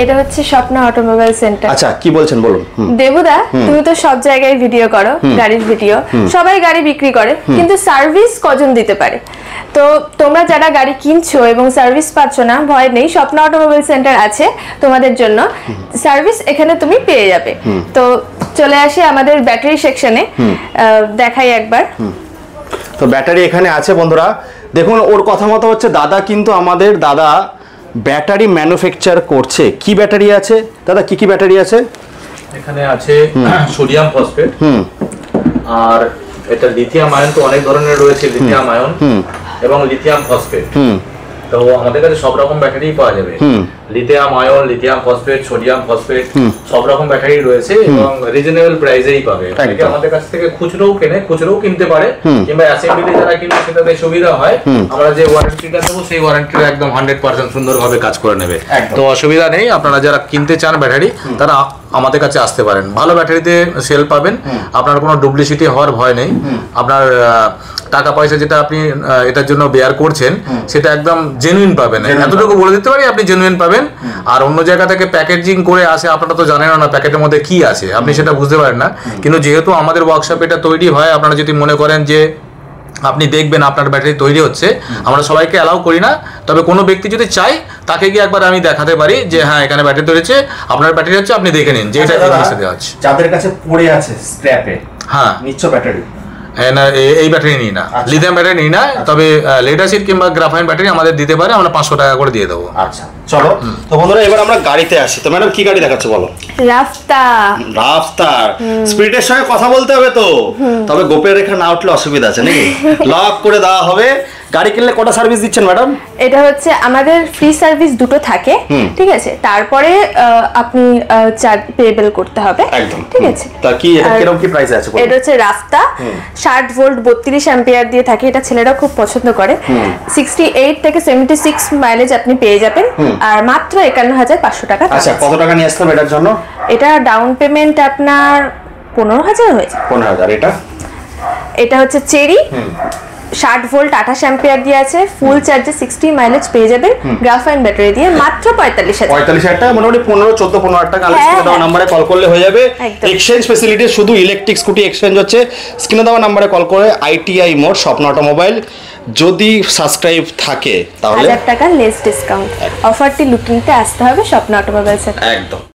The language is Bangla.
এটা হচ্ছে স্বপ্ন অটোমোবাইল সেন্টার। আচ্ছা, কি বলছেন বলুন। দেবুদা, তুমি তো সব জায়গায় ভিডিও করো, গাড়ির ভিডিও, সবাই গাড়ি বিক্রি করে, কিন্তু সার্ভিস কজন দিতে পারে? তো তোমরা যারা গাড়ি কিনছো এবং সার্ভিস পাচ্ছ না, ভয় নেই, স্বপ্ন অটোমোবাইল সেন্টার আছে তোমাদের জন্য। সার্ভিস এখানে তুমি পেয়ে যাবে। তো চলে আসি আমাদের ব্যাটারি সেকশনে, দেখাই একবার। তো ব্যাটারি এখানে আছে বন্ধুরা, দেখুন ওর কথা মতো হচ্ছে দাদা কিন্তু আমাদের দাদা ব্যাটারি ম্যানুফ্যাকচার করছে। কি ব্যাটারি আছে দাদা, কি কি ব্যাটারি আছে? এখানে আছে সোডিয়াম ফসফেট, আর এটা লিথিয়াম আয়ন, তো অনেক ধরনের রয়েছে, লিথিয়াম আয়ন এবং লিথিয়াম ফসফেট। তো আমাদের কাছে সব রকম ব্যাটারি পাওয়া যাবে, lithium ion, lithium phosphate, sodium phosphate, সব রকম ব্যাটারি রয়েছে এবং রিজনেবল প্রাইসেই পাবে। অনেকে আমাদের কাছ থেকে খুচরোও কেনে, খুচরোও কিনতে পারে, কিংবা অ্যাসেম্বলিতে যারা কিনবে সেটাতে সুবিধা হয়। আমরা যে ওয়ারেন্টিটা দেবো সেই ওয়ারেন্টিটা একদম 100% সুন্দরভাবে কাজ করে নেবে, তো অসুবিধা নেই। আপনারা যারা কিনতে চান ব্যাটারি, তারা আমাদের কাছে আসতে পারেন। ভালো ব্যাটারিতে সেল পাবেন, আপনার কোনো ডুপ্লিসিটি হওয়ার ভয় নেই। আপনার টাকা পয়সা যেটা আপনি এটার জন্য বেয়ার করছেন সেটা একদম জেনুইন পাবেন, এতটুকু বলে দিতে পারি, আপনি জেনুইন পাবেন। আর অন্য জায়গা থেকে প্যাকেজিং করে আসে, আপনারা তো জানেন না প্যাকেটের মধ্যে কি আছে, আপনি সেটা বুঝতে পারেন না। কিন্তু যেহেতু আমাদের ওয়ার্কশপে এটা তৈরি হয়, আপনারা যদি মনে করেন যে আপনি দেখবেন আপনার ব্যাটারি তৈরি হচ্ছে, আমরা সবাইকে অ্যালাউ করি না। তবে কোনো ব্যক্তি যদি চাই, তাকে গিয়ে একবার আমি দেখাতে পারি যে হ্যাঁ এখানে ব্যাটারি তৈরি হচ্ছে, আপনার ব্যাটারি হচ্ছে, আপনি দেখে নিন যে এটা দেওয়া আছে। যাদের কাছে পড়ে আছে স্ক্র্যাপে, হ্যাঁ নিচ্ছ ব্যাটারি, এই ব্যাটারি নিই না, লিথিয়াম ব্যাটারি নিই না, তবে লেড অ্যাসিড কিংবা গ্রাফাইন ব্যাটারি আমাদের দিতে পারে, আমরা 500 টাকা করে দিয়ে দেবো। আচ্ছা চলো, তো বন্ধুরা এবার আমরা গাড়িতে আসি। তো ম্যাডাম কি গাড়ি দেখাচ্ছ বলো? রাফতার। স্পিডের সঙ্গে কথা বলতে হবে তো, তবে গোপের রেখা না উঠলে অসুবিধা আছে নাকি? লক করে দেওয়া হবে। গাড়ি কিনলে কটা সার্ভিস দিচ্ছেন ম্যাডাম? এটা হচ্ছে আমাদের ফ্রি সার্ভিস দুটো থাকে, ঠিক আছে, তারপরে আপনি চার্জ পেয়েবল করতে হবে, একদম ঠিক আছে। তা কি এটা কিরকম কি প্রাইস আছে? এটা হচ্ছে রাফতা 60 ভোল্ট 32 অ্যাম্পিয়ার দিয়ে থাকে, এটা ছেলেরা খুব পছন্দ করে। 68 থেকে 76 মাইলেজ আপনি পেয়ে যাবেন, আর মাত্র 51,500 টাকা। আচ্ছা, কত টাকা নিয়ে আসতে হবে এটার জন্য? এটা ডাউন পেমেন্ট আপনার 15,000 হয়ে যায়। 15,000। এটা হচ্ছে চেরি 60 ভোল্ট 28 অ্যাম্পিয়ার দিয়ে আছে, ফুল চার্জে 60 মাইলেজ পেয়ে যাবেন, গ্রাফাইন ব্যাটারি দিয়ে মাত্র 45,000 টাকা, মোটামুটি 15-14-15,000 টাকা। স্ক্রিনে দেওয়া নম্বরে কল করলে হয়ে যাবে। এক্সচেঞ্জ ফ্যাসিলিটি শুধু ইলেকট্রিক স্কুটি এক্সচেঞ্জ হচ্ছে। স্ক্রিনে দেওয়া নম্বরে কল করে ITI মোড় স্বপ্ন অটোমোবাইল, যদি সাবস্ক্রাইব থাকে তাহলে 1000 টাকা লেস ডিসকাউন্ট। অফারটি লুকিংতে আসতে হবে স্বপ্ন অটোমোবাইল। একদম।